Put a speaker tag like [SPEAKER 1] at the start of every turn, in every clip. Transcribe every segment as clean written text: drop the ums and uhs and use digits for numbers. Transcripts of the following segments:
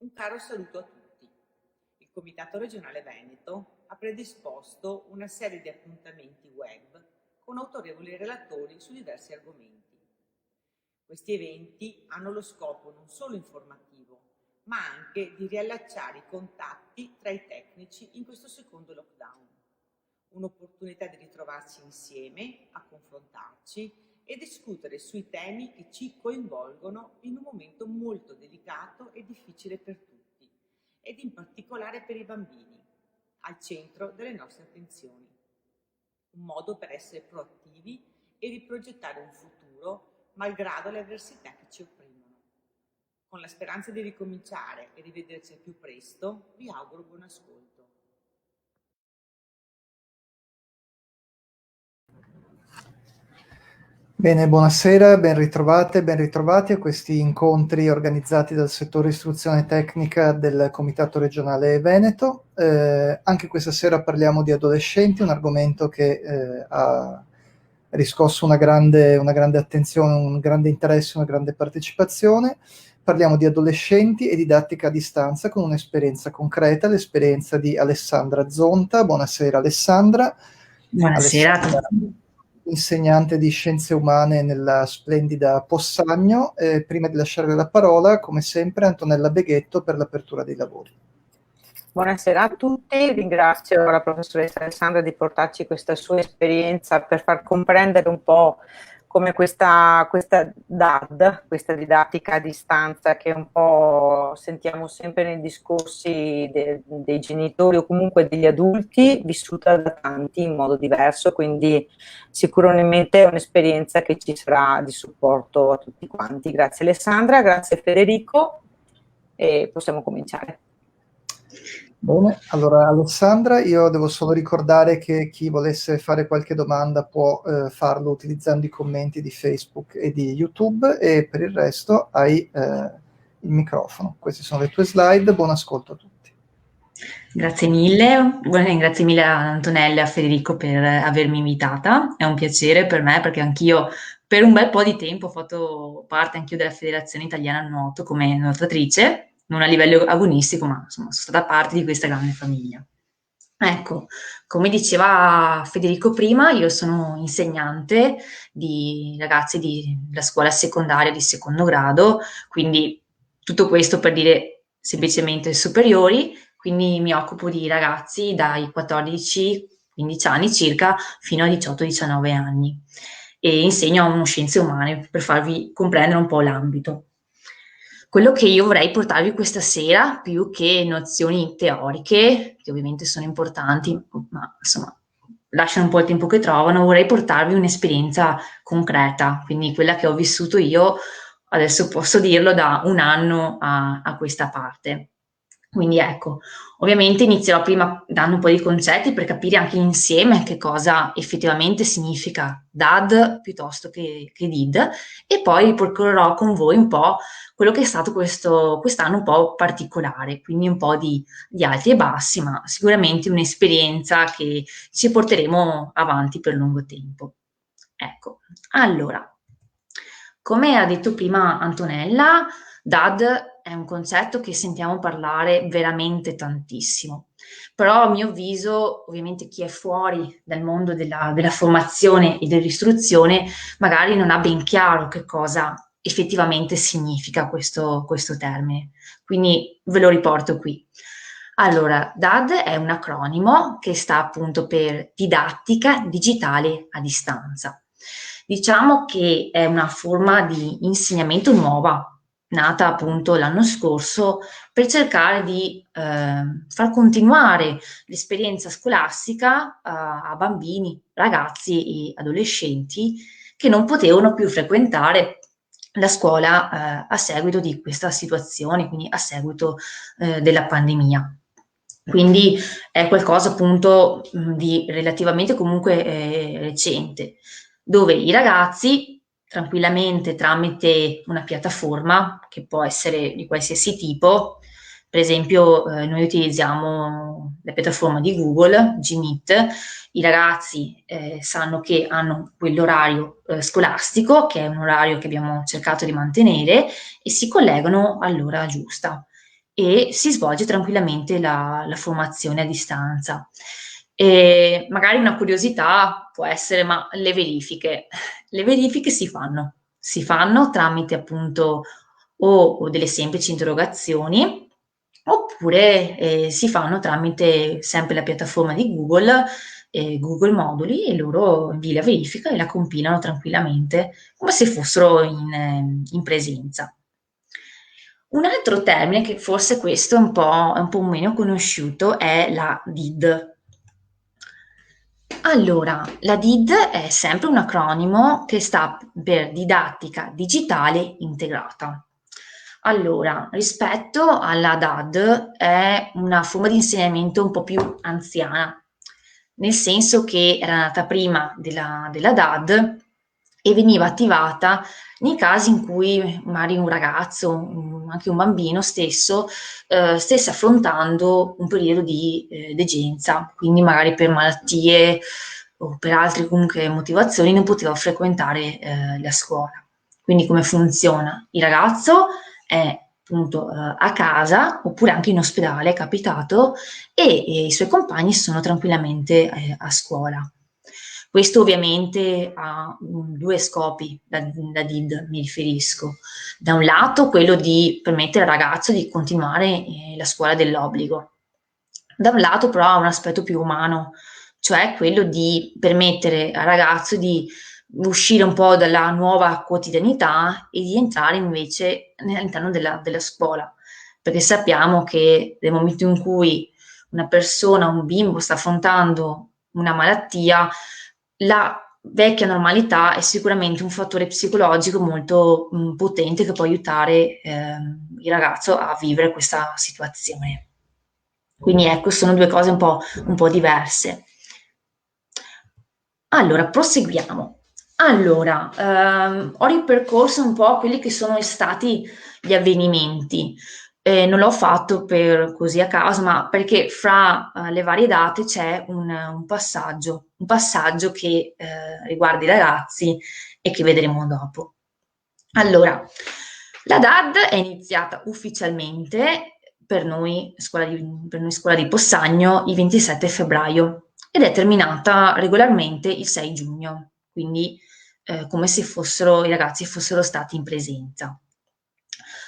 [SPEAKER 1] Un caro saluto a tutti. Il Comitato Regionale Veneto ha predisposto una serie di appuntamenti web con autorevoli relatori su diversi argomenti. Questi eventi hanno lo scopo non solo informativo, ma anche di riallacciare i contatti tra i tecnici in questo secondo lockdown. Un'opportunità di ritrovarci insieme, a confrontarci e discutere sui temi che ci coinvolgono in un momento molto delicato e difficile per tutti, ed in particolare per i bambini, al centro delle nostre attenzioni. Un modo per essere proattivi e riprogettare un futuro malgrado le avversità che ci opprimono. Con la speranza di ricominciare e rivederci al più presto, vi auguro buon ascolto.
[SPEAKER 2] Bene, buonasera, ben ritrovate, ben ritrovati a questi incontri organizzati dal settore istruzione tecnica del Comitato Regionale Veneto. Anche questa sera parliamo di adolescenti, un argomento che ha riscosso una grande attenzione, un grande interesse, una grande partecipazione. Parliamo di adolescenti e didattica a distanza con un'esperienza concreta, l'esperienza di Alessandra Zonta. Buonasera Alessandra.
[SPEAKER 3] Buonasera.
[SPEAKER 2] Insegnante di scienze umane nella splendida Possagno. Prima di lasciare la parola, come sempre, Antonella Beghetto per l'apertura dei lavori.
[SPEAKER 4] Buonasera a tutti, ringrazio la professoressa Alessandra di portarci questa sua esperienza per far comprendere un po' come questa DAD, questa didattica a distanza, che un po' sentiamo sempre nei discorsi dei genitori o comunque degli adulti, vissuta da tanti in modo diverso, quindi sicuramente è un'esperienza che ci sarà di supporto a tutti quanti. Grazie Alessandra, grazie Federico e possiamo cominciare.
[SPEAKER 2] Bene, allora Alessandra, io devo solo ricordare che chi volesse fare qualche domanda può farlo utilizzando i commenti di Facebook e di YouTube, e per il resto hai il microfono. Queste sono le tue slide, buon ascolto a tutti.
[SPEAKER 3] Grazie mille, grazie mille a Antonella e a Federico per avermi invitata, è un piacere per me perché anch'io per un bel po' di tempo ho fatto parte anch'io della Federazione Italiana Nuoto come nuotatrice, non a livello agonistico, ma insomma sono stata parte di questa grande famiglia. Ecco, come diceva Federico prima, io sono insegnante di ragazzi della scuola secondaria di secondo grado, quindi tutto questo per dire semplicemente superiori, quindi mi occupo di ragazzi dai 14-15 anni circa fino ai 18-19 anni e insegno scienze umane per farvi comprendere un po' l'ambito. Quello che io vorrei portarvi questa sera, più che nozioni teoriche, che ovviamente sono importanti, ma insomma lasciano un po' il tempo che trovano, vorrei portarvi un'esperienza concreta, quindi quella che ho vissuto io, adesso posso dirlo, da un anno a questa parte. Quindi ecco, ovviamente inizierò prima dando un po' di concetti per capire anche insieme che cosa effettivamente significa DAD piuttosto che DID, e poi ripercorrerò con voi un po' quello che è stato quest'anno un po' particolare, quindi un po' di alti e bassi, ma sicuramente un'esperienza che ci porteremo avanti per lungo tempo. Ecco, allora, come ha detto prima Antonella, DAD è un concetto che sentiamo parlare veramente tantissimo, però a mio avviso, ovviamente chi è fuori dal mondo della formazione e dell'istruzione magari non ha ben chiaro che cosa effettivamente significa questo termine, quindi ve lo riporto qui. Allora, DAD è un acronimo che sta appunto per didattica digitale a distanza. Diciamo che è una forma di insegnamento nuova, nata appunto l'anno scorso, per cercare di far continuare l'esperienza scolastica a bambini, ragazzi e adolescenti che non potevano più frequentare la scuola a seguito di questa situazione, quindi a seguito della pandemia. Quindi è qualcosa appunto di relativamente comunque recente, dove i ragazzi tranquillamente tramite una piattaforma che può essere di qualsiasi tipo, per esempio noi utilizziamo la piattaforma di Google, Gmeet, i ragazzi sanno che hanno quell'orario scolastico, che è un orario che abbiamo cercato di mantenere, e si collegano all'ora giusta. e si svolge tranquillamente la formazione a distanza. E magari una curiosità può essere, ma le verifiche si fanno tramite appunto o delle semplici interrogazioni, oppure si fanno tramite sempre la piattaforma di Google, Google Moduli, e loro invii la verifica e la compilano tranquillamente come se fossero in presenza. Un altro termine, che forse questo è un po' meno conosciuto, è la DID. Allora, la DID è sempre un acronimo che sta per Didattica Digitale Integrata. Allora, rispetto alla DAD è una forma di insegnamento un po' più anziana, nel senso che era nata prima della DAD e veniva attivata nei casi in cui magari un ragazzo, anche un bambino stesso, stesse affrontando un periodo di degenza, quindi magari per malattie o per altre comunque motivazioni non poteva frequentare la scuola. Quindi come funziona? Il ragazzo è appunto a casa oppure anche in ospedale, è capitato, e i suoi compagni sono tranquillamente a scuola. Questo ovviamente ha due scopi, da DID mi riferisco. Da un lato quello di permettere al ragazzo di continuare la scuola dell'obbligo. Da un lato però ha un aspetto più umano, cioè quello di permettere al ragazzo di uscire un po' dalla nuova quotidianità e di entrare invece all'interno della scuola, perché sappiamo che nel momento in cui una persona, un bimbo sta affrontando una malattia, la vecchia normalità è sicuramente un fattore psicologico molto potente che può aiutare il ragazzo a vivere questa situazione. Quindi ecco, sono due cose un po' diverse. Allora, proseguiamo. Allora, ho ripercorso un po' quelli che sono stati gli avvenimenti. Non l'ho fatto per così a caso, ma perché fra le varie date c'è un passaggio che riguarda i ragazzi e che vedremo dopo. Allora, la DAD è iniziata ufficialmente per noi scuola di Possagno il 27 febbraio ed è terminata regolarmente il 6 giugno, quindi come se i ragazzi fossero stati in presenza.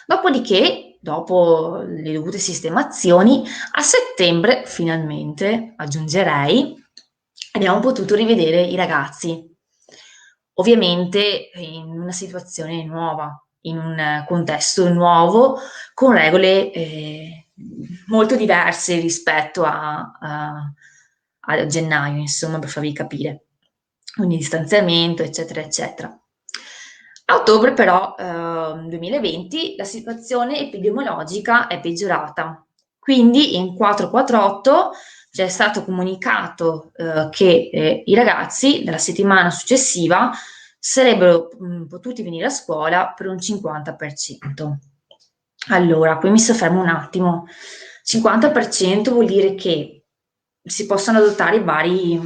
[SPEAKER 3] Dopodiché, dopo le dovute sistemazioni, a settembre finalmente, aggiungerei, abbiamo potuto rivedere i ragazzi. Ovviamente in una situazione nuova, in un contesto nuovo, con regole molto diverse rispetto a gennaio, insomma, per farvi capire. Quindi distanziamento, eccetera, eccetera. A ottobre però 2020 la situazione epidemiologica è peggiorata, quindi in 448 ci è stato comunicato che i ragazzi della settimana successiva sarebbero potuti venire a scuola per un 50%. Allora, qui mi soffermo un attimo. 50% vuol dire che si possono adottare vari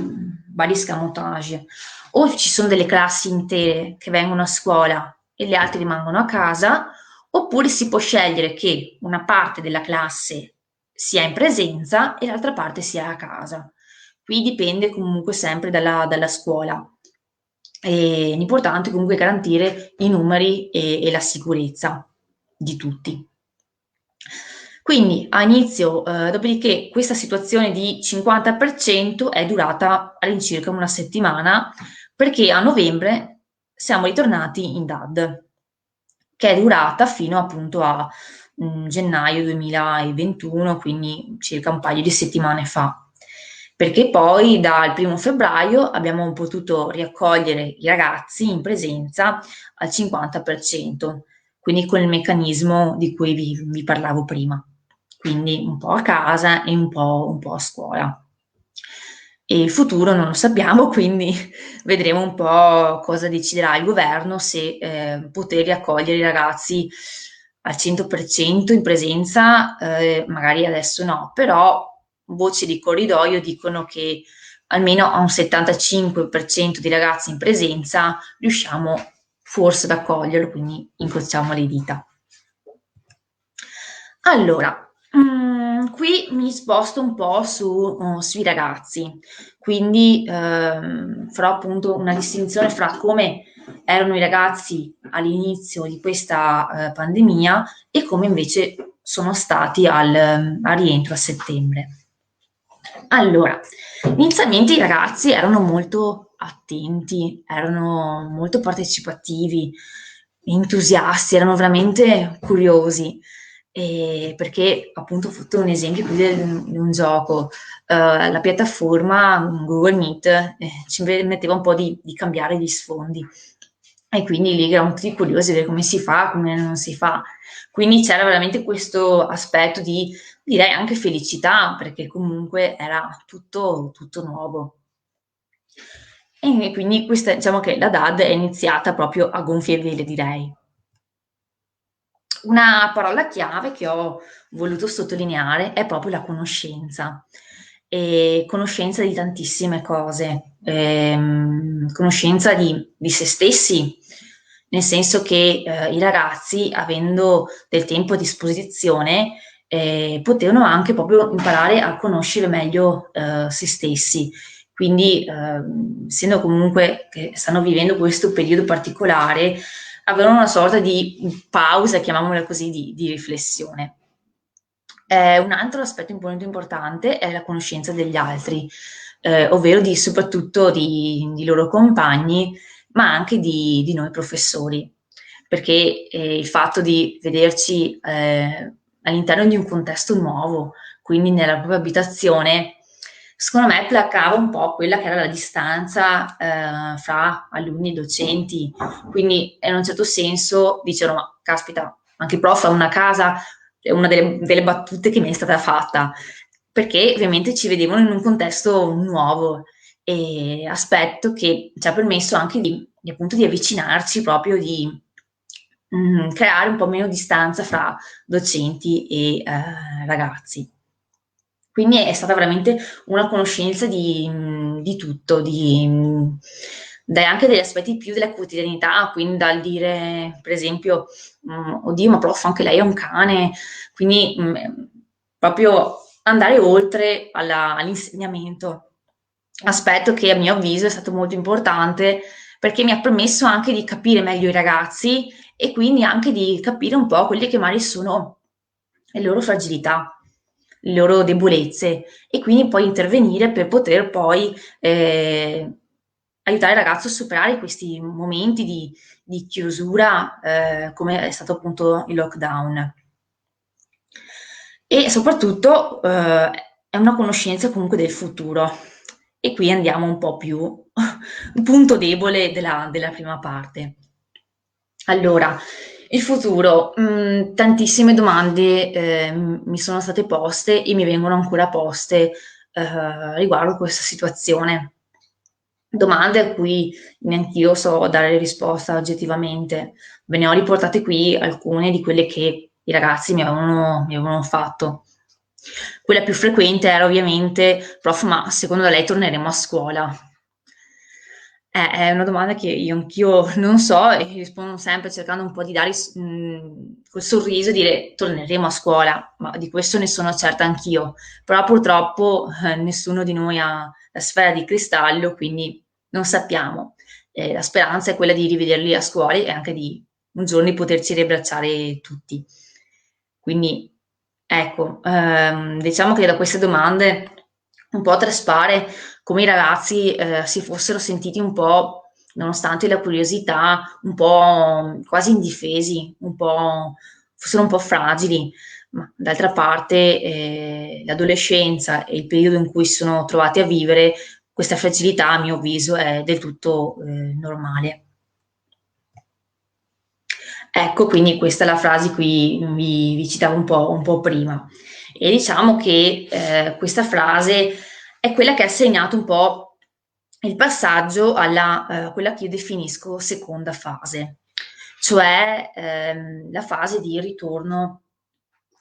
[SPEAKER 3] scamotage. O ci sono delle classi intere che vengono a scuola e le altre rimangono a casa, oppure si può scegliere che una parte della classe sia in presenza e l'altra parte sia a casa. Qui dipende comunque sempre dalla scuola. L'importante comunque è garantire i numeri e la sicurezza di tutti. Quindi a inizio, dopodiché questa situazione di 50% è durata all'incirca una settimana, perché a novembre siamo ritornati in DAD, che è durata fino appunto a gennaio 2021, quindi circa un paio di settimane fa. Perché poi dal 1 febbraio abbiamo potuto riaccogliere i ragazzi in presenza al 50%, quindi con il meccanismo di cui vi parlavo prima, quindi un po' a casa e un po' a scuola. E il futuro non lo sappiamo, quindi vedremo un po' cosa deciderà il governo, se poter riaccogliere i ragazzi al 100% in presenza, magari adesso no, però voci di corridoio dicono che almeno a un 75% di ragazzi in presenza riusciamo forse ad accoglierlo, quindi incrociamo le dita. Allora, qui mi sposto un po' sui ragazzi, quindi farò appunto una distinzione fra come erano i ragazzi all'inizio di questa pandemia e come invece sono stati al rientro a settembre. Allora, inizialmente i ragazzi erano molto attenti, erano molto partecipativi, entusiasti, erano veramente curiosi, perché appunto ho fatto un esempio qui di un gioco, la piattaforma Google Meet ci permetteva un po' di cambiare gli sfondi e quindi lì erano tutti curiosi di vedere come si fa, come non si fa. Quindi c'era veramente questo aspetto di, direi anche felicità, perché comunque era tutto nuovo. E quindi questa, diciamo che la DAD è iniziata proprio a gonfie vele, direi. Una parola chiave che ho voluto sottolineare è proprio la conoscenza, e conoscenza di tantissime cose, conoscenza di se stessi, nel senso che i ragazzi, avendo del tempo a disposizione, potevano anche proprio imparare a conoscere meglio se stessi. Quindi, essendo comunque che stanno vivendo questo periodo particolare, avevano una sorta di pausa, chiamiamola così, di riflessione. Un altro aspetto molto importante è la conoscenza degli altri, ovvero soprattutto di loro compagni, ma anche di noi professori, perché il fatto di vederci all'interno di un contesto nuovo, quindi nella propria abitazione, secondo me placava un po' quella che era la distanza fra alunni e docenti, quindi in un certo senso dicevano, ma caspita, anche il prof ha una casa, è una delle battute che mi è stata fatta, perché ovviamente ci vedevano in un contesto nuovo e aspetto che ci ha permesso anche appunto di avvicinarci, proprio di creare un po' meno distanza fra docenti e ragazzi. Quindi è stata veramente una conoscenza di tutto, anche degli aspetti più della quotidianità, quindi dal dire, per esempio, oddio, ma prof, anche lei è un cane, quindi proprio andare oltre all'insegnamento, aspetto che a mio avviso è stato molto importante perché mi ha permesso anche di capire meglio i ragazzi e quindi anche di capire un po' quelle che magari sono le loro fragilità, le loro debolezze e quindi poi intervenire per poter poi aiutare il ragazzo a superare questi momenti di chiusura come è stato appunto il lockdown. E soprattutto è una conoscenza comunque del futuro. E qui andiamo un po' più un punto debole della prima parte. Allora, il futuro, tantissime domande mi sono state poste e mi vengono ancora poste riguardo questa situazione. Domande a cui neanch'io so dare risposta oggettivamente. Ve ne ho riportate qui alcune di quelle che i ragazzi mi avevano fatto. Quella più frequente era ovviamente, prof, ma secondo lei torneremo a scuola? È una domanda che anch'io non so e rispondo sempre cercando un po' di dare col sorriso e dire torneremo a scuola, ma di questo ne sono certa anch'io. Però purtroppo nessuno di noi ha la sfera di cristallo, quindi non sappiamo. La speranza è quella di rivederli a scuola e anche di un giorno di poterci riabbracciare tutti. Quindi ecco, diciamo che da queste domande un po' traspare come i ragazzi si fossero sentiti un po', nonostante la curiosità, un po' quasi indifesi, fossero un po' fragili, ma d'altra parte l'adolescenza e il periodo in cui si sono trovati a vivere, questa fragilità, a mio avviso, è del tutto normale. Ecco, quindi questa è la frase qui vi citavo un po' prima. E diciamo che questa frase è quella che ha segnato un po' il passaggio alla quella che io definisco seconda fase, cioè la fase di ritorno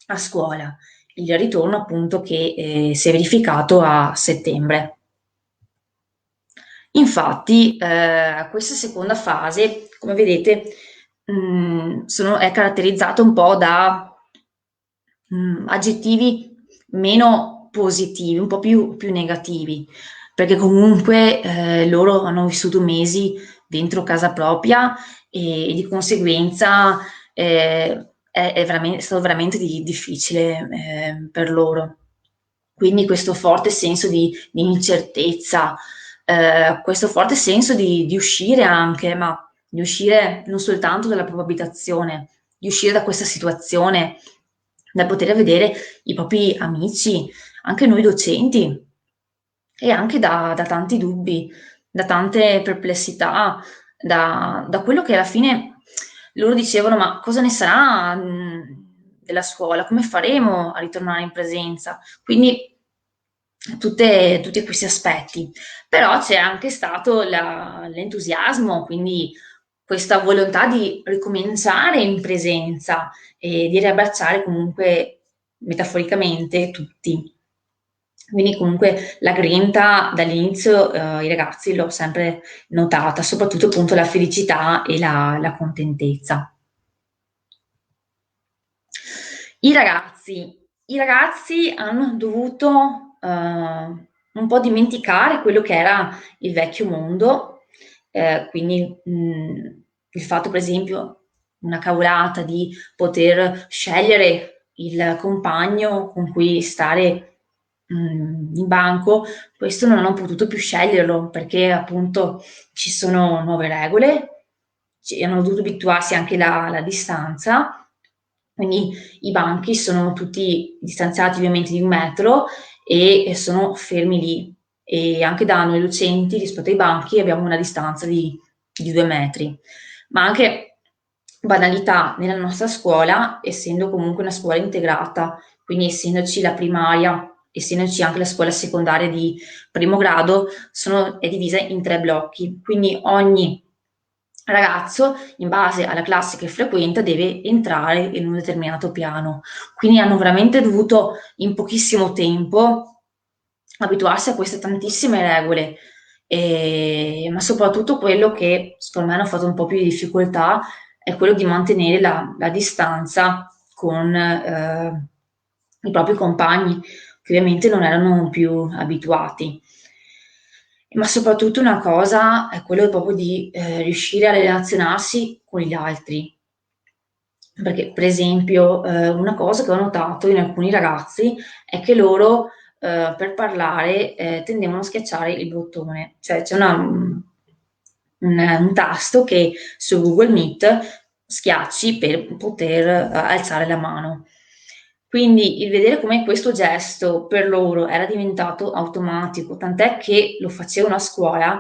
[SPEAKER 3] a scuola, il ritorno appunto che si è verificato a settembre. Infatti, questa seconda fase, come vedete, è caratterizzata un po' da aggettivi meno positivi, un po' più negativi, perché comunque loro hanno vissuto mesi dentro casa propria e di conseguenza è stato veramente difficile per loro. Quindi questo forte senso di incertezza, questo forte senso di uscire anche, ma di uscire non soltanto dalla propria abitazione, di uscire da questa situazione, da poter vedere i propri amici, anche noi docenti, e anche da tanti dubbi, da tante perplessità, da quello che alla fine loro dicevano: ma cosa ne sarà della scuola? Come faremo a ritornare in presenza? Quindi tutti questi aspetti. Però c'è anche stato l'entusiasmo, quindi questa volontà di ricominciare in presenza e di riabbracciare comunque metaforicamente tutti. Quindi comunque la grinta dall'inizio i ragazzi l'ho sempre notata, soprattutto appunto la felicità e la contentezza. I ragazzi hanno dovuto un po' dimenticare quello che era il vecchio mondo, quindi il fatto per esempio, una cavolata di poter scegliere il compagno con cui stare in banco, questo non hanno potuto più sceglierlo perché appunto ci sono nuove regole, hanno dovuto abituarsi anche alla distanza, quindi i banchi sono tutti distanziati ovviamente di 1 metro e sono fermi lì, e anche da noi docenti rispetto ai banchi abbiamo una distanza di 2 metri. Ma anche banalità, nella nostra scuola, essendo comunque una scuola integrata, quindi essendoci la primaria, essendoci anche la scuola secondaria di primo grado, è divisa in 3 blocchi, quindi ogni ragazzo, in base alla classe che frequenta, deve entrare in un determinato piano. Quindi hanno veramente dovuto in pochissimo tempo abituarsi a queste tantissime regole, ma soprattutto quello che secondo me hanno fatto un po' più di difficoltà è quello di mantenere la distanza con i propri compagni, che ovviamente non erano più abituati. Ma soprattutto una cosa è quello proprio di riuscire a relazionarsi con gli altri. Perché, per esempio, una cosa che ho notato in alcuni ragazzi è che loro per parlare tendevano a schiacciare il bottone, cioè c'è un tasto che su Google Meet schiacci per poter alzare la mano. Quindi il vedere come questo gesto per loro era diventato automatico, tant'è che lo facevano a scuola,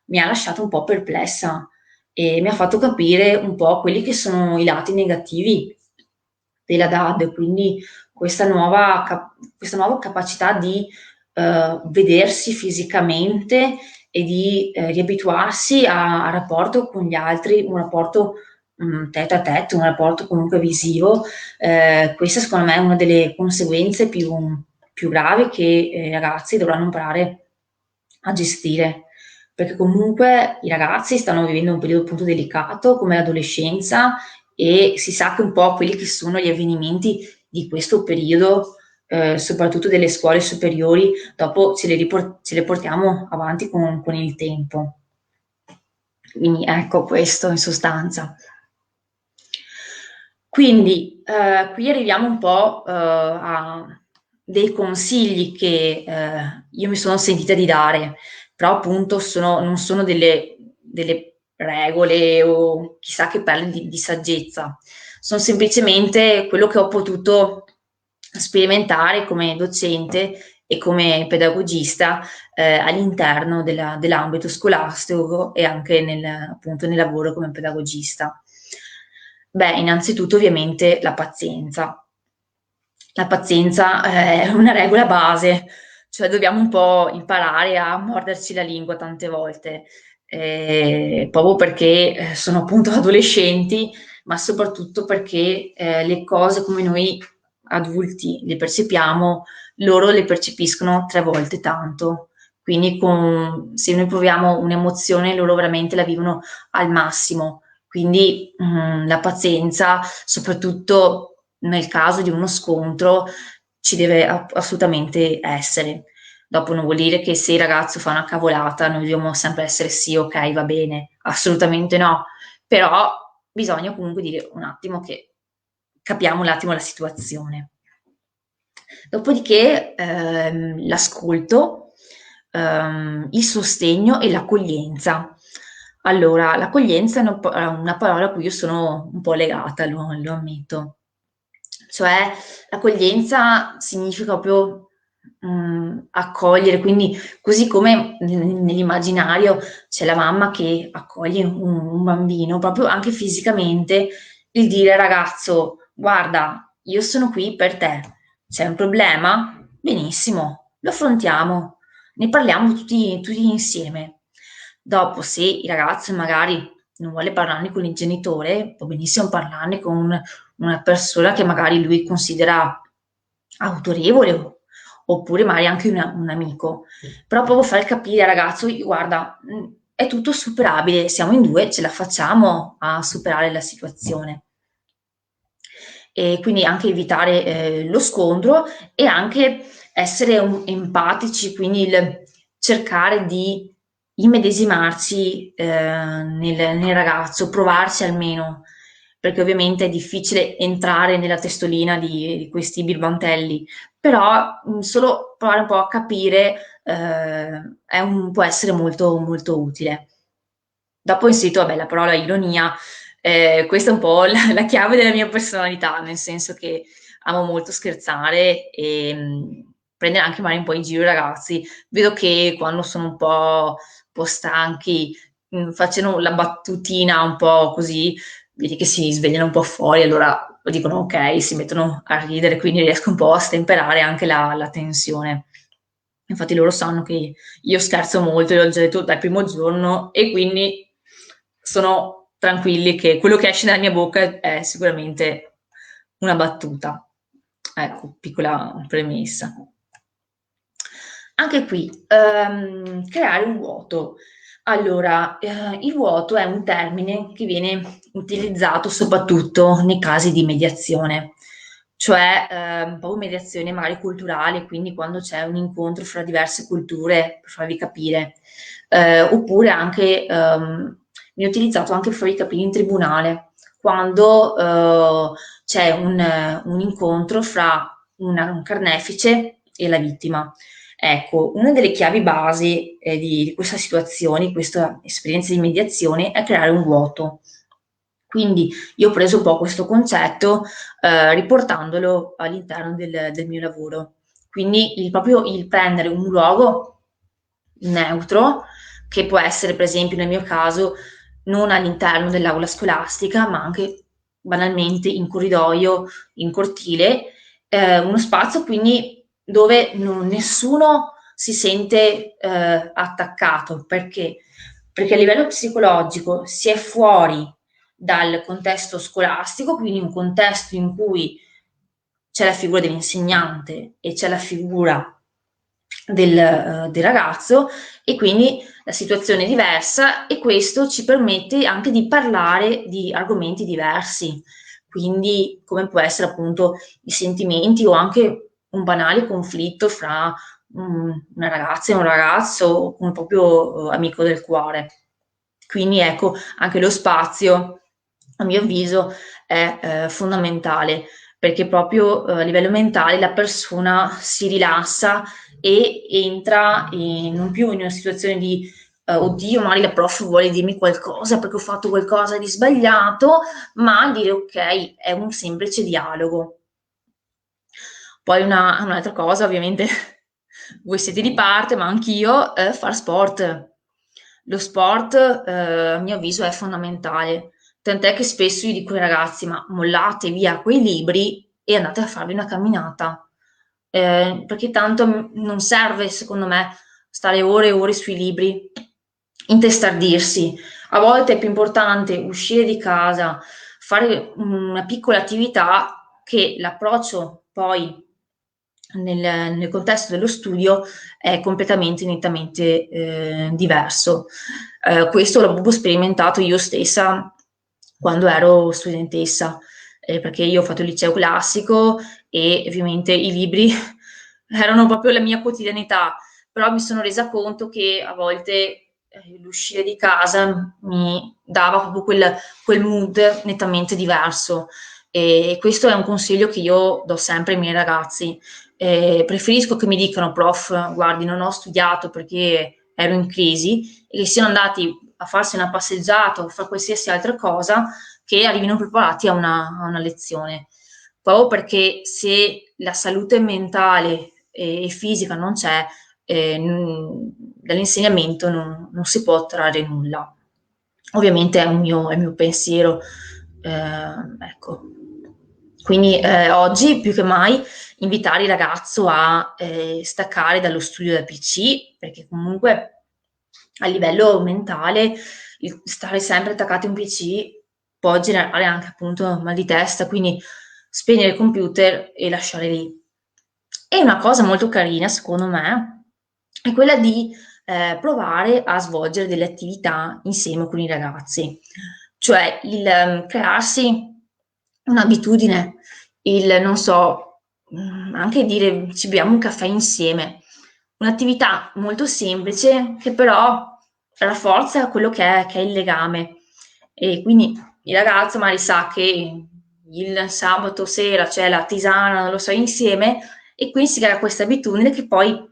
[SPEAKER 3] mi ha lasciato un po' perplessa e mi ha fatto capire un po' quelli che sono i lati negativi della DAD, quindi questa nuova capacità di vedersi fisicamente e di riabituarsi a rapporto con gli altri, un rapporto tête à tête, un rapporto comunque visivo. Questa secondo me è una delle conseguenze più gravi che i ragazzi dovranno imparare a gestire, perché comunque i ragazzi stanno vivendo un periodo appunto delicato come l'adolescenza, e si sa che un po' quelli che sono gli avvenimenti di questo periodo, soprattutto delle scuole superiori, dopo ce le portiamo avanti con il tempo. Quindi ecco questo in sostanza. Quindi qui arriviamo un po' a dei consigli che io mi sono sentita di dare, però appunto non sono delle regole o chissà che perle di saggezza, sono semplicemente quello che ho potuto sperimentare come docente e come pedagogista all'interno dell'ambito scolastico e anche appunto nel lavoro come pedagogista. Beh, innanzitutto ovviamente la pazienza. La pazienza è una regola base, cioè dobbiamo un po' imparare a morderci la lingua tante volte, proprio perché sono appunto adolescenti, ma soprattutto perché le cose come noi adulti le percepiamo, loro le percepiscono 3 volte tanto. Quindi se noi proviamo un'emozione, loro veramente la vivono al massimo. Quindi la pazienza, soprattutto nel caso di uno scontro, ci deve assolutamente essere. Dopo non vuol dire che se il ragazzo fa una cavolata noi dobbiamo sempre essere sì, ok, va bene, assolutamente no, però bisogna comunque dire un attimo che capiamo un attimo la situazione. Dopodiché l'ascolto, il sostegno e l'accoglienza. Allora, l'accoglienza è una parola a cui io sono un po' legata, lo ammetto. Cioè, l'accoglienza significa proprio accogliere, quindi così come nell'immaginario c'è la mamma che accoglie un bambino, proprio anche fisicamente, il dire ragazzo, guarda, io sono qui per te, c'è un problema? Benissimo, lo affrontiamo, ne parliamo tutti insieme. Dopo, se il ragazzo magari non vuole parlarne con il genitore, può benissimo parlarne con una persona che magari lui considera autorevole oppure magari anche un amico, però proprio far capire al ragazzo, guarda, è tutto superabile, siamo in due, ce la facciamo a superare la situazione. E quindi anche evitare lo scontro e anche essere empatici, quindi il cercare di immedesimarci nel ragazzo, provarci almeno, perché ovviamente è difficile entrare nella testolina di questi birbantelli, però solo provare un po' a capire può essere molto, molto utile. Dopo ho inserito, vabbè, la parola ironia, questa è un po' la chiave della mia personalità, nel senso che amo molto scherzare e prendere anche magari un po' in giro i ragazzi. Vedo che quando sono un po' stanchi, facendo la battutina un po' così, vedi che si svegliano un po' fuori, allora dicono ok, si mettono a ridere, quindi riesco un po' a stemperare anche la tensione. Infatti loro sanno che io scherzo molto, l'ho già detto dal primo giorno, e quindi sono tranquilli che quello che esce dalla mia bocca è sicuramente una battuta. Ecco, piccola premessa. Anche qui, creare un vuoto. Allora, il vuoto è un termine che viene utilizzato soprattutto nei casi di mediazione, cioè proprio mediazione magari culturale, quindi quando c'è un incontro fra diverse culture, per farvi capire, oppure anche viene utilizzato anche per farvi capire in tribunale, quando c'è un incontro fra un carnefice e la vittima. Ecco, una delle chiavi basi di questa situazione, di questa esperienza di mediazione, è creare un vuoto. Quindi io ho preso un po' questo concetto riportandolo all'interno del mio lavoro. Quindi proprio il prendere un luogo neutro, che può essere per esempio nel mio caso non all'interno dell'aula scolastica, ma anche banalmente in corridoio, in cortile, uno spazio quindi dove nessuno si sente attaccato. Perché a livello psicologico si è fuori dal contesto scolastico, quindi un contesto in cui c'è la figura dell'insegnante e c'è la figura del ragazzo, e quindi la situazione è diversa, e questo ci permette anche di parlare di argomenti diversi, quindi come può essere appunto i sentimenti o anche un banale conflitto fra una ragazza e un ragazzo, un proprio amico del cuore. Quindi ecco, anche lo spazio, a mio avviso, è fondamentale, perché proprio a livello mentale la persona si rilassa e entra non più in una situazione di oddio, magari la prof vuole dirmi qualcosa perché ho fatto qualcosa di sbagliato, ma dire ok, è un semplice dialogo. Poi un'altra cosa, ovviamente, voi siete di parte, ma anch'io, far sport. Lo sport, a mio avviso, è fondamentale. Tant'è che spesso io dico ai ragazzi, ma mollate via quei libri e andate a farvi una camminata. Perché tanto non serve, secondo me, stare ore e ore sui libri, intestardirsi. A volte è più importante uscire di casa, fare una piccola attività, che l'approccio poi nel contesto dello studio è completamente, nettamente diverso. Questo l'ho proprio sperimentato io stessa quando ero studentessa. perché io ho fatto il liceo classico e ovviamente i libri erano proprio la mia quotidianità, però mi sono resa conto che a volte l'uscire di casa mi dava proprio quel mood nettamente diverso. E questo è un consiglio che io do sempre ai miei ragazzi. Preferisco che mi dicano, prof, guardi, non ho studiato perché ero in crisi, e che siano andati a farsi una passeggiata o a fare qualsiasi altra cosa, che arrivino preparati a una lezione. Proprio perché se la salute mentale e fisica non c'è, dall'insegnamento non si può trarre nulla. Ovviamente è un mio pensiero, ecco. Quindi oggi più che mai invitare il ragazzo a staccare dallo studio da PC, perché comunque a livello mentale stare sempre attaccati a un PC può generare anche appunto mal di testa, quindi spegnere il computer e lasciare lì. E una cosa molto carina, secondo me, è quella di provare a svolgere delle attività insieme con i ragazzi, cioè il crearsi un'abitudine, il non so, anche dire ci beviamo un caffè insieme, un'attività molto semplice che però rafforza quello che è il legame. E quindi il ragazzo magari sa che il sabato sera c'è la tisana, non lo so, insieme, e quindi si crea questa abitudine che poi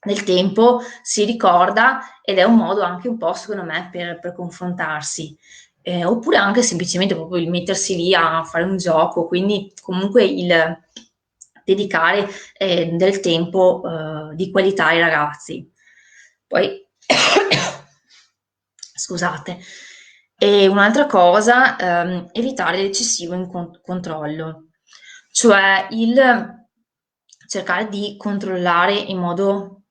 [SPEAKER 3] nel tempo si ricorda, ed è un modo anche un po', secondo me, per confrontarsi. Oppure anche semplicemente proprio il mettersi lì a fare un gioco, quindi comunque il dedicare del tempo di qualità ai ragazzi. Poi, scusate, e un'altra cosa, evitare l'eccessivo controllo, cioè il cercare di controllare in modo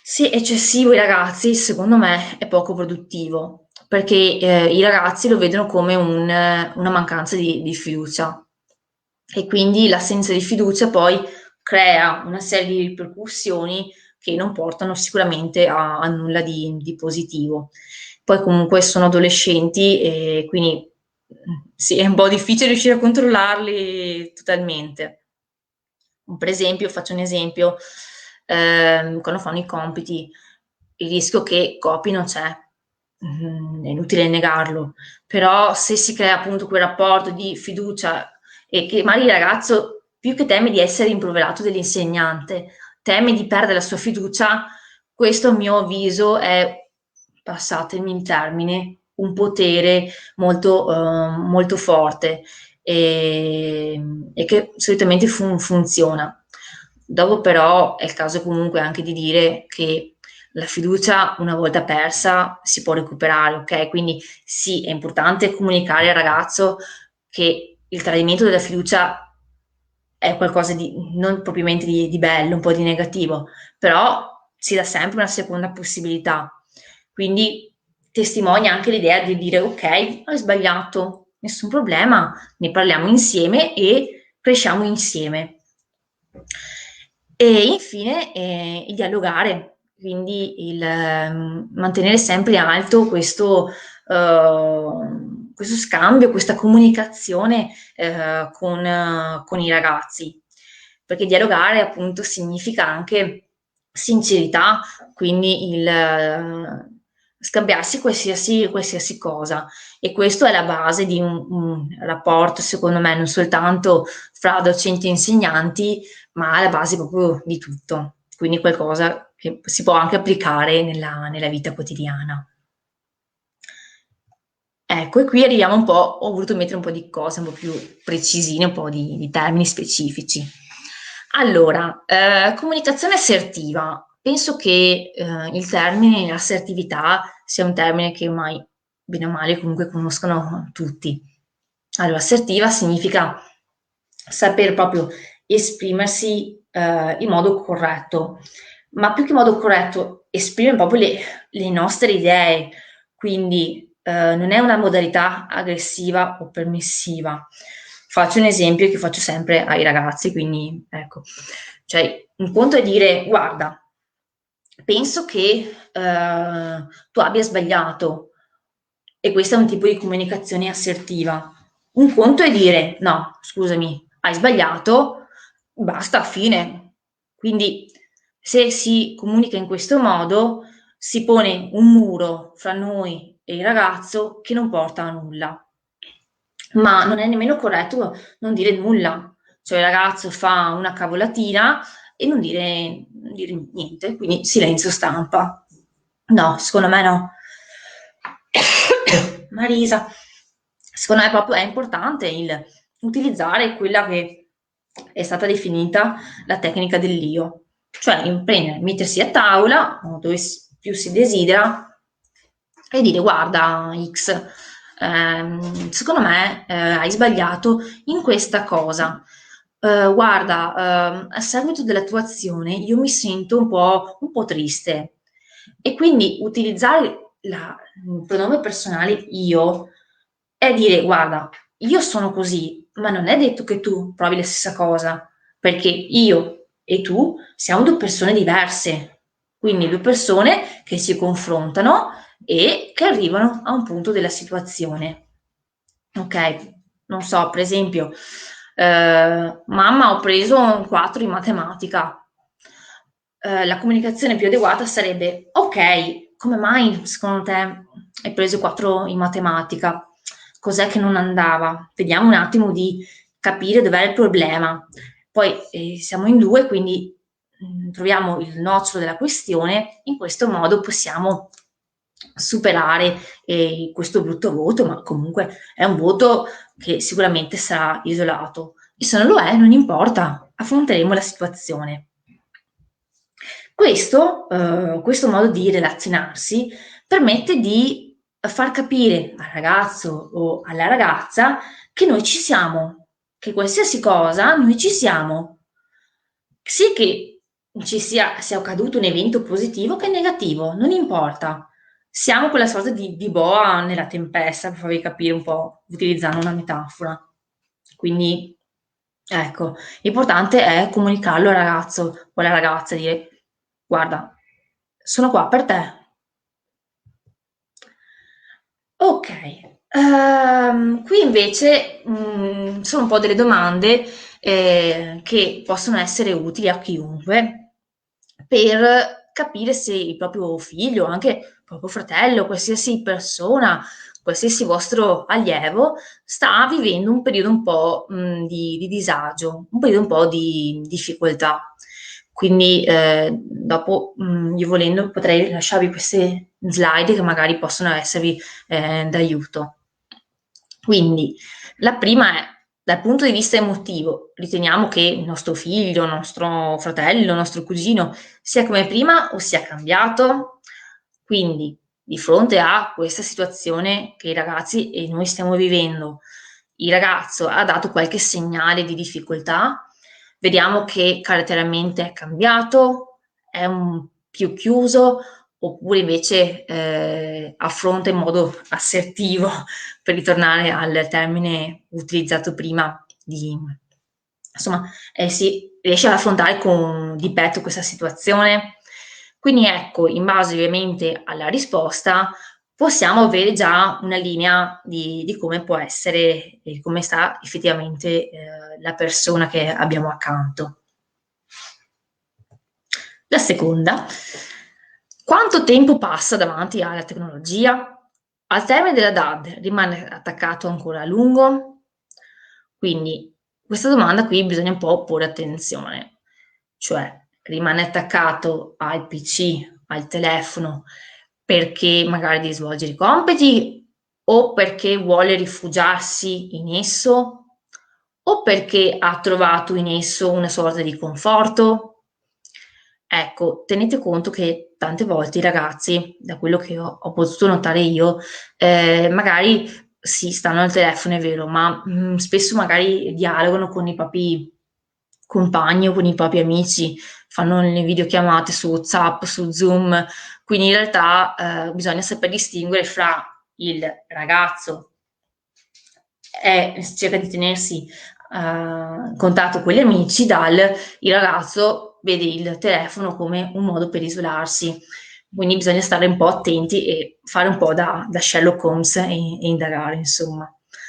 [SPEAKER 3] sì, eccessivo i ragazzi, secondo me, è poco produttivo, perché i ragazzi lo vedono come una mancanza di fiducia, e quindi l'assenza di fiducia poi crea una serie di ripercussioni che non portano sicuramente a nulla di positivo. Poi comunque sono adolescenti e quindi sì, è un po' difficile riuscire a controllarli totalmente. Per esempio, faccio un esempio, quando fanno i compiti, il rischio che copino c'è, è inutile negarlo, però se si crea appunto quel rapporto di fiducia e che magari il ragazzo, più che teme di essere rimproverato dall'insegnante, teme di perdere la sua fiducia, questo a mio avviso è, passatemi il termine, un potere molto, molto forte e che solitamente funziona. Dopo però è il caso comunque anche di dire che la fiducia una volta persa si può recuperare, ok? Quindi sì, è importante comunicare al ragazzo che il tradimento della fiducia è qualcosa di non propriamente di bello, un po' di negativo, però si dà sempre una seconda possibilità. Quindi testimonia anche l'idea di dire ok, ho sbagliato, nessun problema, ne parliamo insieme e cresciamo insieme. E infine il dialogare, quindi il mantenere sempre alto questo scambio, questa comunicazione con i ragazzi, perché dialogare appunto significa anche sincerità, quindi il scambiarsi qualsiasi cosa, e questo è la base di un rapporto, secondo me, non soltanto fra docenti e insegnanti, ma alla base proprio di tutto, quindi qualcosa che si può anche applicare nella vita quotidiana. Ecco, e qui arriviamo un po', ho voluto mettere un po' di cose un po' più precisine, un po' di termini specifici. Allora, comunicazione assertiva. Penso che il termine assertività sia un termine che ormai, bene o male, comunque conoscono tutti. Allora, assertiva significa saper proprio esprimersi in modo corretto, ma più che in modo corretto, esprimere proprio le nostre idee, quindi non è una modalità aggressiva o permissiva. Faccio un esempio che faccio sempre ai ragazzi, quindi ecco, cioè un conto è dire guarda, penso che tu abbia sbagliato, e questo è un tipo di comunicazione assertiva. Un conto è dire no, scusami, hai sbagliato, basta, fine. Quindi se si comunica in questo modo si pone un muro fra noi e il ragazzo che non porta a nulla. Ma non è nemmeno corretto non dire nulla. Cioè il ragazzo fa una cavolatina e non dire niente, quindi silenzio stampa. No, secondo me no. Marisa, secondo me proprio è importante il utilizzare quella che è stata definita la tecnica dell'io, cioè mettersi a tavola dove più si desidera e dire guarda X, secondo me hai sbagliato in questa cosa. Guarda, a seguito della tua azione io mi sento un po' triste e quindi utilizzare il pronome personale io è dire guarda, io sono così, ma non è detto che tu provi la stessa cosa, perché io e tu siamo due persone diverse, quindi due persone che si confrontano e che arrivano a un punto della situazione. Ok, non so, per esempio, mamma ho preso un 4 in matematica. La comunicazione più adeguata sarebbe ok, come mai secondo te hai preso 4 in matematica? Cos'è che non andava? Vediamo un attimo di capire dov'è il problema. Poi siamo in due, quindi troviamo il nocciolo della questione, in questo modo possiamo superare questo brutto voto, ma comunque è un voto che sicuramente sarà isolato. E se non lo è, non importa, affronteremo la situazione. Questo modo di relazionarsi permette di far capire al ragazzo o alla ragazza che noi ci siamo, che qualsiasi cosa noi ci siamo. Sì che sia accaduto un evento positivo che negativo, non importa. Siamo quella sorta di boa nella tempesta, per farvi capire un po', utilizzando una metafora. Quindi, ecco, l'importante è comunicarlo al ragazzo o alla ragazza, dire guarda, sono qua per te. Ok, qui invece sono un po' delle domande che possono essere utili a chiunque per capire se il proprio figlio, anche il proprio fratello, qualsiasi persona, qualsiasi vostro allievo sta vivendo un periodo un po' di disagio, un periodo un po' di difficoltà. Quindi dopo, io volendo, potrei lasciarvi queste slide che magari possono esservi d'aiuto. Quindi la prima è, dal punto di vista emotivo, riteniamo che il nostro figlio, il nostro fratello, il nostro cugino sia come prima o sia cambiato? Quindi, di fronte a questa situazione che i ragazzi e noi stiamo vivendo, il ragazzo ha dato qualche segnale di difficoltà, vediamo che caratterialmente è cambiato, è un più chiuso, oppure invece affronta in modo assertivo, per ritornare al termine utilizzato prima, insomma, si riesce ad affrontare di petto questa situazione. Quindi ecco, in base ovviamente alla risposta, possiamo avere già una linea di come può essere e come sta effettivamente la persona che abbiamo accanto. La seconda, quanto tempo passa davanti alla tecnologia? Al termine della DAD rimane attaccato ancora a lungo? Quindi questa domanda qui bisogna un po' porre attenzione, cioè rimane attaccato al PC, al telefono, perché magari deve svolgere i compiti o perché vuole rifugiarsi in esso o perché ha trovato in esso una sorta di conforto. Ecco, tenete conto che tante volte i ragazzi, da quello che ho potuto notare io, magari sì, stanno al telefono, è vero, ma spesso magari dialogano con i propri compagni o con i propri amici, fanno le videochiamate su WhatsApp, su Zoom, quindi in realtà bisogna saper distinguere fra il ragazzo cerca di tenersi in contatto con gli amici il ragazzo vede il telefono come un modo per isolarsi. Quindi bisogna stare un po' attenti e fare un po' da Sherlock Holmes e indagare, insomma.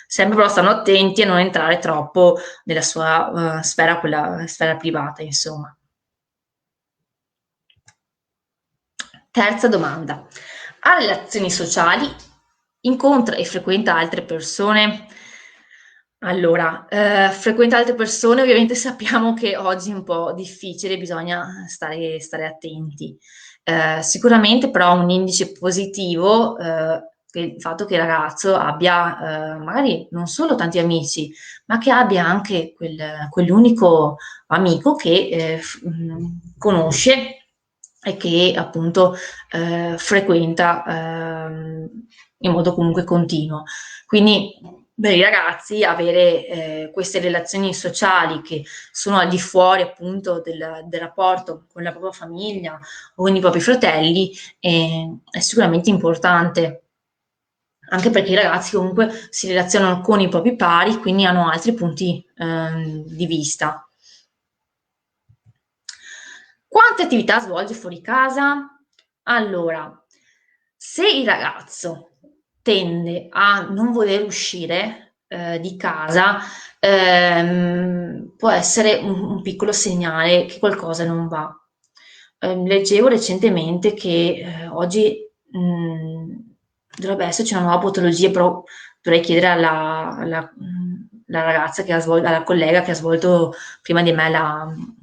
[SPEAKER 3] sempre però stanno attenti a non entrare troppo nella sua sfera, quella sfera privata, insomma. Terza domanda. Ha relazioni sociali? Incontra e frequenta altre persone? Allora, frequenta altre persone, ovviamente sappiamo che oggi è un po' difficile, bisogna stare attenti. Sicuramente però un indice positivo, che il fatto che il ragazzo abbia, magari non solo tanti amici, ma che abbia anche quell'unico amico che conosce e che appunto frequenta in modo comunque continuo. Quindi per i ragazzi avere queste relazioni sociali che sono al di fuori appunto del rapporto con la propria famiglia o con i propri fratelli è sicuramente importante, anche perché i ragazzi comunque si relazionano con i propri pari, quindi hanno altri punti di vista. Quante attività svolge fuori casa? Allora, se il ragazzo tende a non voler uscire di casa, può essere un piccolo segnale che qualcosa non va. Leggevo recentemente che oggi dovrebbe esserci una nuova patologia, però dovrei chiedere alla ragazza alla collega che ha svolto prima di me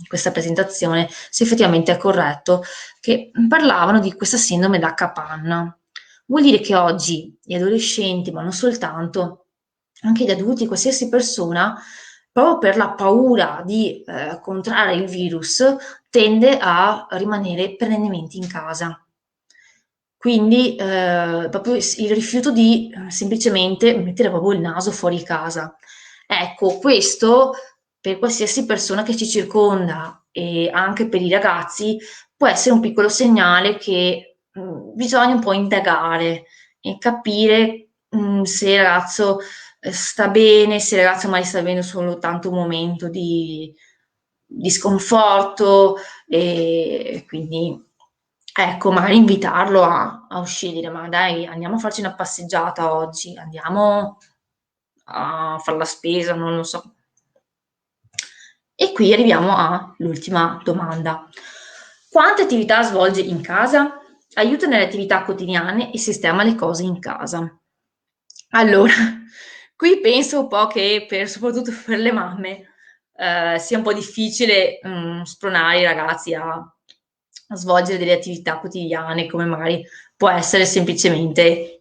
[SPEAKER 3] questa presentazione, se effettivamente è corretto, che parlavano di questa sindrome da capanna. Vuol dire che oggi gli adolescenti, ma non soltanto, anche gli adulti, qualsiasi persona, proprio per la paura di contrarre il virus, tende a rimanere perennemente in casa. Quindi proprio il rifiuto di semplicemente mettere proprio il naso fuori casa. Ecco, questo per qualsiasi persona che ci circonda e anche per i ragazzi può essere un piccolo segnale che bisogna un po' indagare e capire se il ragazzo sta bene, se il ragazzo magari sta avendo soltanto un momento di sconforto e quindi ecco, magari invitarlo a uscire, dire ma dai, andiamo a farci una passeggiata oggi, andiamo a fare la spesa, non lo so. E qui arriviamo all'ultima domanda. Quante attività svolge in casa? Aiuta nelle attività quotidiane e sistema le cose in casa. Allora, qui penso un po' che soprattutto per le mamme sia un po' difficile spronare i ragazzi a svolgere delle attività quotidiane come magari può essere semplicemente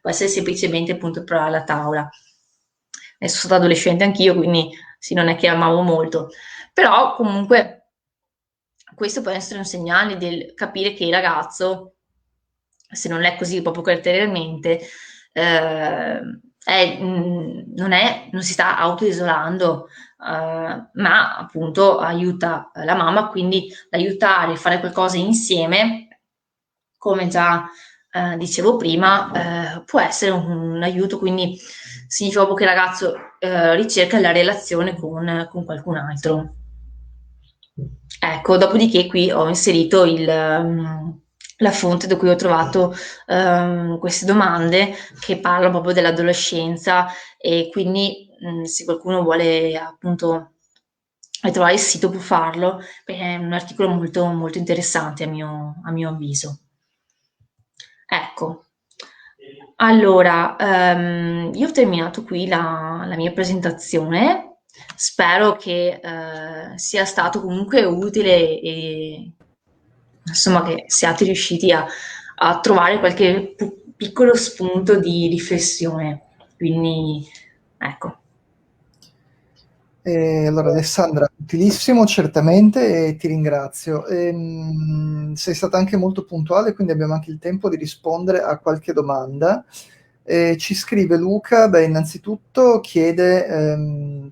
[SPEAKER 3] può essere semplicemente appunto provare la tavola. Adesso sono stata adolescente anch'io, quindi sì, non è che amavo molto, però comunque questo può essere un segnale del capire che il ragazzo, se non è così proprio caratterialmente, non si sta autoisolando, ma appunto aiuta la mamma, quindi l'aiutare a fare qualcosa insieme, come già dicevo prima, può essere un aiuto, quindi significa proprio che il ragazzo ricerca la relazione con qualcun altro. Ecco, dopodiché qui ho inserito la fonte da cui ho trovato queste domande che parlano proprio dell'adolescenza e quindi se qualcuno vuole appunto trovare il sito può farlo perché è un articolo molto, molto interessante a mio avviso. Ecco, allora io ho terminato qui la mia presentazione. Spero che sia stato comunque utile e insomma che siate riusciti a trovare qualche piccolo spunto di riflessione. Quindi ecco.
[SPEAKER 2] Allora Alessandra, utilissimo certamente e ti ringrazio. Sei stata anche molto puntuale, quindi abbiamo anche il tempo di rispondere a qualche domanda. Ci scrive Luca, innanzitutto chiede,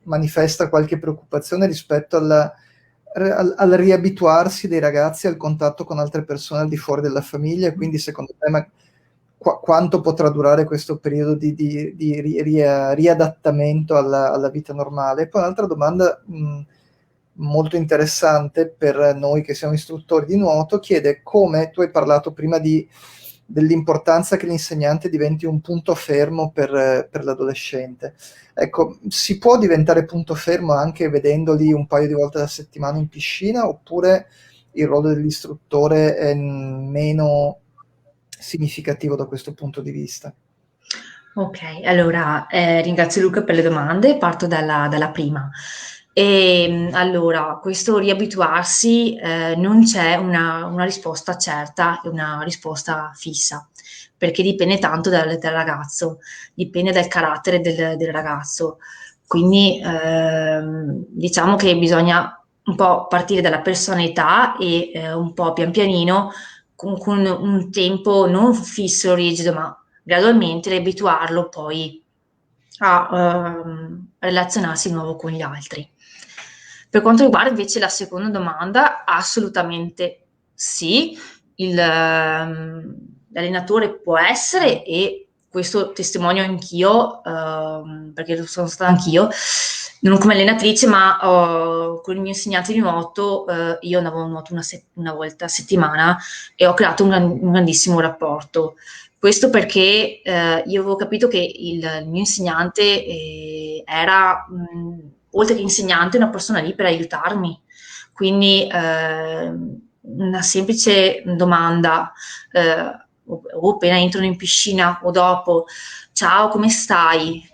[SPEAKER 2] manifesta qualche preoccupazione rispetto al riabituarsi dei ragazzi al contatto con altre persone al di fuori della famiglia, quindi secondo te quanto potrà durare questo periodo di riadattamento alla vita normale? Poi un'altra domanda molto interessante per noi che siamo istruttori di nuoto chiede come, tu hai parlato prima di dell'importanza che l'insegnante diventi un punto fermo per l'adolescente. Ecco, si può diventare punto fermo anche vedendoli un paio di volte alla settimana in piscina, oppure il ruolo dell'istruttore è meno significativo da questo punto di vista?
[SPEAKER 3] Ok, allora ringrazio Luca per le domande, parto dalla prima. Allora, questo riabituarsi non c'è una risposta certa e una risposta fissa, perché dipende tanto dal ragazzo, dipende dal carattere del ragazzo. Quindi diciamo che bisogna un po' partire dalla personalità e un po' pian pianino con un tempo non fisso, rigido, ma gradualmente riabituarlo poi a relazionarsi di nuovo con gli altri. Per quanto riguarda invece la seconda domanda, assolutamente sì, l'allenatore può essere, e questo testimonio anch'io, perché lo sono stata anch'io, non come allenatrice, ma con il mio insegnante di nuoto, io andavo a nuoto una volta a settimana e ho creato un grandissimo rapporto. Questo perché io avevo capito che il mio insegnante era, oltre che insegnante, una persona lì per aiutarmi. Quindi una semplice domanda, o appena entrano in piscina o dopo, ciao, come stai?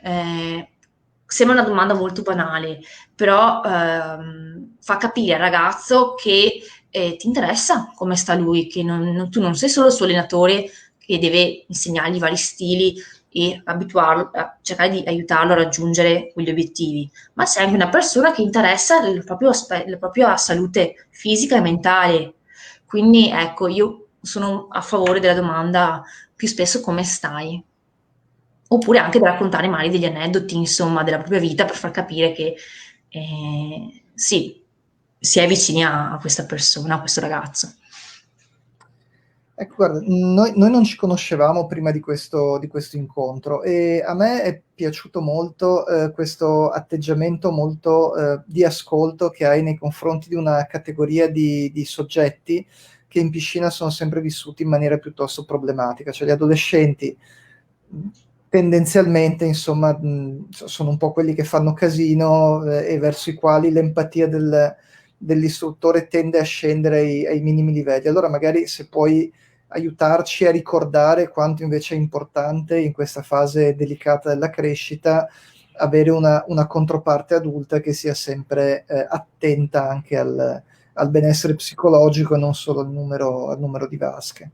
[SPEAKER 3] Sembra una domanda molto banale, però fa capire al ragazzo che ti interessa come sta lui, che tu non sei solo il suo allenatore che deve insegnargli vari stili e abituarlo, a cercare di aiutarlo a raggiungere quegli obiettivi, ma sei anche una persona che interessa la propria salute fisica e mentale. Quindi ecco, io sono a favore della domanda più spesso come stai, oppure anche da raccontare magari degli aneddoti, insomma, della propria vita per far capire che sì, si è vicini a questa persona, a questo ragazzo.
[SPEAKER 2] Ecco, guarda, noi non ci conoscevamo prima di questo incontro, e a me è piaciuto molto questo atteggiamento molto di ascolto che hai nei confronti di una categoria di soggetti che in piscina sono sempre vissuti in maniera piuttosto problematica, cioè gli adolescenti tendenzialmente, insomma, sono un po' quelli che fanno casino e verso i quali l'empatia dell'istruttore tende a scendere ai minimi livelli. Allora magari se puoi aiutarci a ricordare quanto invece è importante in questa fase delicata della crescita avere una controparte adulta che sia sempre attenta anche al benessere psicologico e non solo al numero di vasche.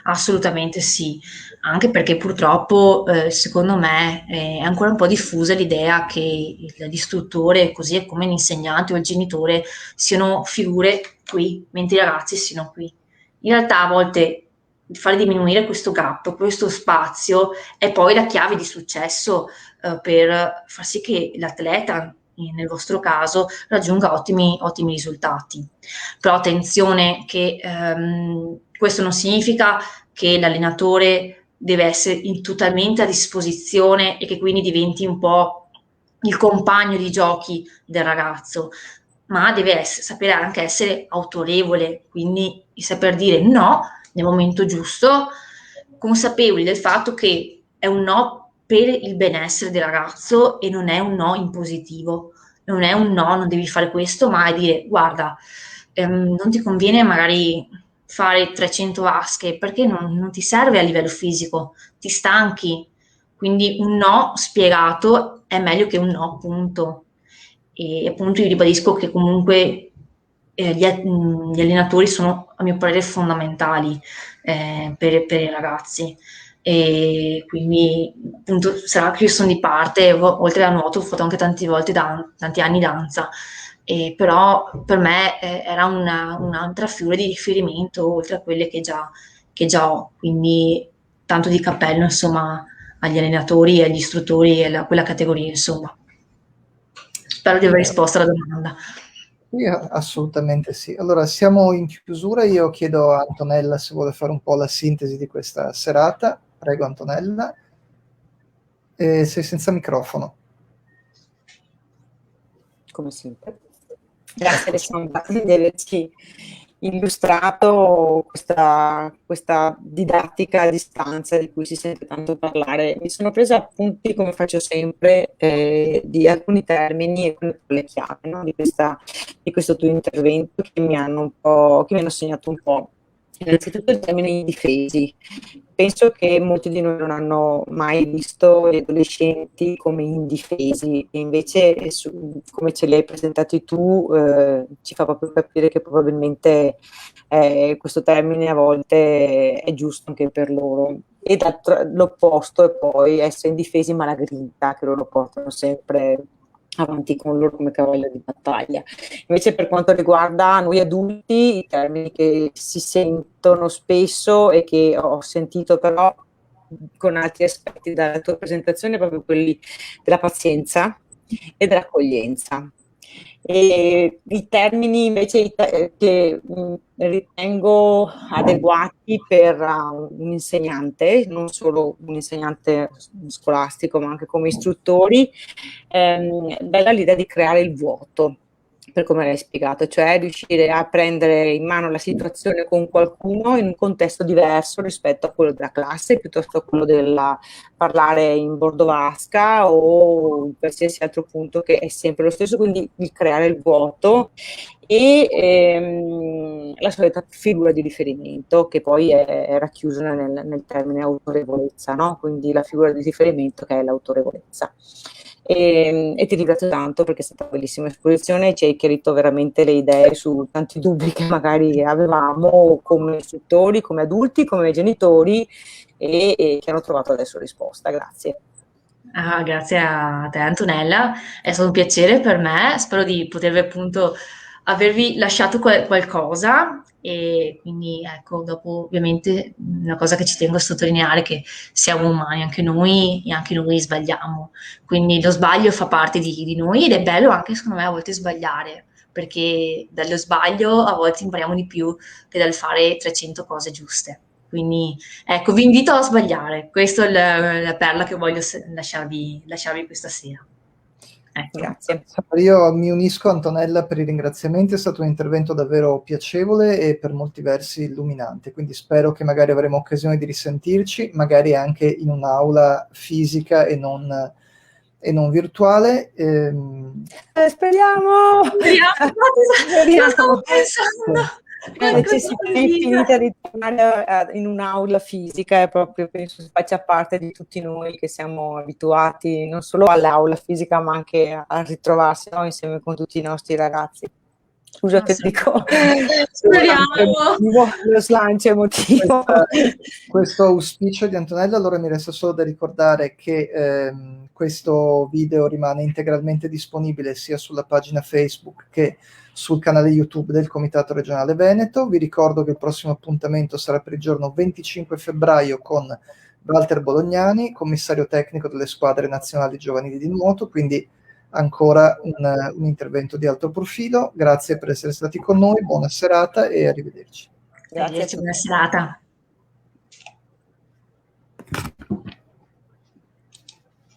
[SPEAKER 3] Assolutamente sì, anche perché purtroppo secondo me è ancora un po' diffusa l'idea che l'istruttore, così come l'insegnante o il genitore, siano figure qui, mentre i ragazzi siano qui. In realtà a volte fare diminuire questo gap, questo spazio, è poi la chiave di successo per far sì che l'atleta, nel vostro caso, raggiunga ottimi risultati. Però attenzione che questo non significa che l'allenatore deve essere totalmente a disposizione e che quindi diventi un po' il compagno di giochi del ragazzo, ma deve sapere anche essere autorevole, quindi saper dire no nel momento giusto, consapevoli del fatto che è un no per il benessere del ragazzo e non è un no impositivo, non è un no, non devi fare questo, ma è dire guarda, non ti conviene magari fare 300 vasche perché non ti serve a livello fisico, ti stanchi, quindi un no spiegato è meglio che un no, punto. E appunto io ribadisco che comunque gli allenatori sono, a mio parere, fondamentali per i ragazzi. E quindi appunto sarà che io sono di parte, oltre al nuoto ho fatto anche tante volte tanti anni danza, però per me era un'altra figura di riferimento oltre a quelle che già ho, quindi tanto di cappello insomma agli allenatori e agli istruttori e a quella categoria insomma. Spero di aver risposto alla domanda.
[SPEAKER 2] Sì, assolutamente sì. Allora, siamo in chiusura. Io chiedo a Antonella se vuole fare un po' la sintesi di questa serata. Prego, Antonella. Sei senza microfono.
[SPEAKER 4] Come sempre. Grazie Alessandra di averci illustrato questa didattica a distanza di cui si sente tanto parlare. Mi sono presa appunti, come faccio sempre, di alcuni termini e alcune parole chiave, no? di questo tuo intervento che mi hanno segnato un po'. Innanzitutto il termine indifesi. Penso che molti di noi non hanno mai visto gli adolescenti come indifesi, e invece come ce li hai presentati tu ci fa proprio capire che probabilmente questo termine a volte è giusto anche per loro. E l'opposto è poi essere indifesi ma la grinta che loro portano sempre avanti con loro come cavallo di battaglia. Invece per quanto riguarda noi adulti, i termini che si sentono spesso e che ho sentito però con altri aspetti dalla tua presentazione, proprio quelli della pazienza e dell'accoglienza. E i termini invece che ritengo adeguati per un insegnante, non solo un insegnante scolastico ma anche come istruttori, bella l'idea di creare il vuoto, per come l'hai spiegato, cioè riuscire a prendere in mano la situazione con qualcuno in un contesto diverso rispetto a quello della classe, piuttosto a quello del parlare in bordo vasca o in qualsiasi altro punto, che è sempre lo stesso, quindi il creare il vuoto e la solita figura di riferimento che poi è racchiusa nel termine autorevolezza, no? Quindi la figura di riferimento che è l'autorevolezza. E ti ringrazio tanto perché è stata una bellissima esposizione e ci hai chiarito veramente le idee su tanti dubbi che magari avevamo come istruttori, come adulti, come genitori e che hanno trovato adesso risposta. Grazie.
[SPEAKER 3] Grazie a te Antonella, è stato un piacere per me, spero di potervi appunto avervi lasciato qualcosa e quindi ecco, dopo ovviamente una cosa che ci tengo a sottolineare è che siamo umani anche noi e anche noi sbagliamo, quindi lo sbaglio fa parte di noi ed è bello anche secondo me a volte sbagliare, perché dallo sbaglio a volte impariamo di più che dal fare 300 cose giuste. Quindi ecco, vi invito a sbagliare, questa è la perla che voglio lasciarvi questa sera. Ecco.
[SPEAKER 4] Grazie.
[SPEAKER 2] Io mi unisco a Antonella per i ringraziamenti, è stato un intervento davvero piacevole e per molti versi illuminante, quindi spero che magari avremo occasione di risentirci, magari anche in un'aula fisica e non virtuale.
[SPEAKER 4] Speriamo!
[SPEAKER 3] Speriamo! Stavo pensando!
[SPEAKER 4] La necessità infinita di tornare in un'aula fisica è proprio, penso, faccia parte di tutti noi che siamo abituati non solo all'aula fisica ma anche a ritrovarsi, no, insieme con tutti i nostri ragazzi. Scusa che dico lo slancio emotivo.
[SPEAKER 2] Questo auspicio di Antonella, allora mi resta solo da ricordare che questo video rimane integralmente disponibile sia sulla pagina Facebook che sul canale YouTube del Comitato Regionale Veneto. Vi ricordo che il prossimo appuntamento sarà per il giorno 25 febbraio con Walter Bolognani, commissario tecnico delle squadre nazionali giovanili di nuoto, quindi ancora un intervento di alto profilo. Grazie per essere stati con noi, buona serata e arrivederci.
[SPEAKER 3] Grazie, buona serata.